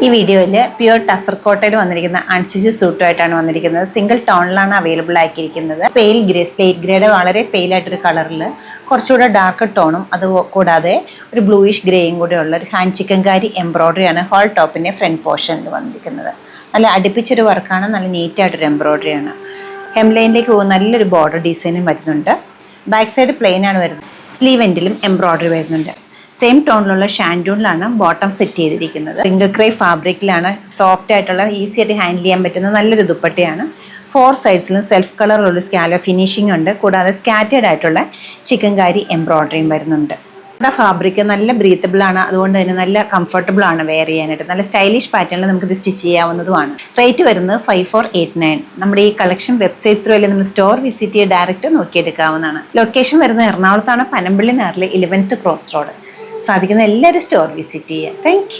ഈ വീഡിയോയിൽ പ്യുവർ ടസർ കോട്ടയിൽ വന്നിരിക്കുന്ന അൺസ്റ്റിച്ച് സൂട്ടുമായിട്ടാണ് വന്നിരിക്കുന്നത്. സിംഗിൾ ടോണിലാണ് അവൈലബിൾ ആക്കിയിരിക്കുന്നത്. പെയിൽ ഗ്രേ, സ്ലേറ്റ് ഗ്രേയുടെ വളരെ പെയിൽ ആയിട്ടൊരു കളറിൽ കുറച്ചുകൂടെ ഡാർക്ക് ടോണും അത് കൂടാതെ ഒരു ബ്ലൂയിഷ് ഗ്രേയും കൂടെ ഉള്ള ഒരു ഹാൻഡ് ചിക്കൻകാരി എംബ്രോയിഡറിയാണ് ഹോൾ ടോപ്പിൻ്റെ ഫ്രണ്ട് പോർഷനിൽ വന്നിരിക്കുന്നത്. നല്ല അടുപ്പിച്ചൊരു വർക്കാണ്, നല്ല നീറ്റായിട്ടൊരു എംബ്രോയിഡറിയാണ്. ഹെംലൈനിലേക്ക് പോകുന്ന നല്ലൊരു ബോർഡർ ഡിസൈനും വരുന്നുണ്ട്. ബാക്ക് സൈഡ് പ്ലെയിൻ ആണ് വരുന്നത്. സ്ലീവ് എൻഡിലും എംബ്രോയിഡറി വരുന്നുണ്ട്. സെയിം ടോണിലുള്ള ഷാൻഡൂണിലാണ് ബോട്ടം സെറ്റ് ചെയ്തിരിക്കുന്നത്. സിംഗിൾ ക്രേ ഫാബ്രിക്കിലാണ്, സോഫ്റ്റ് ആയിട്ടുള്ള ഈസി ആയിട്ട് ഹാൻഡിൽ ചെയ്യാൻ പറ്റുന്ന നല്ലൊരു ദുപ്പട്ടയാണ്. 4 സൈഡ്സിലും സെൽഫ് കളറിലുള്ള സ്കാലോ ഫിനിഷിംഗ് ഉണ്ട്. കൂടാതെ സ്കാറ്റേഡ് ആയിട്ടുള്ള ചിക്കൻകാരി എംബ്രോയിഡറിയും വരുന്നുണ്ട്. ഫാബ്രിക് നല്ല ബ്രീത്തബിൾ ആണ്, അതുകൊണ്ട് തന്നെ നല്ല കംഫർട്ടബിൾ ആണ് വെയർ ചെയ്യാനായിട്ട്. നല്ല സ്റ്റൈലിഷ് പാറ്റേണിൽ നമുക്ക് ഇത് സ്റ്റിച്ച് ചെയ്യാവുന്നതുമാണ്. റേറ്റ് വരുന്നത് 5489. നമ്മുടെ ഈ കളക്ഷൻ വെബ്സൈറ്റ് ത്രൂ അല്ലെങ്കിൽ നമ്മൾ സ്റ്റോർ വിസിറ്റ് ചെയ്ത് ഡയറക്റ്റ് നോക്കിയെടുക്കാവുന്നതാണ്. ലൊക്കേഷൻ വരുന്നത് എറണാകുളത്താണ്, പനമ്പള്ളി നേറിലെ 11th ക്രോസ് റോഡ്. സാധിക്കുന്ന എല്ലാവരും സ്റ്റോർ വിസിറ്റ് ചെയ്യുക. താങ്ക്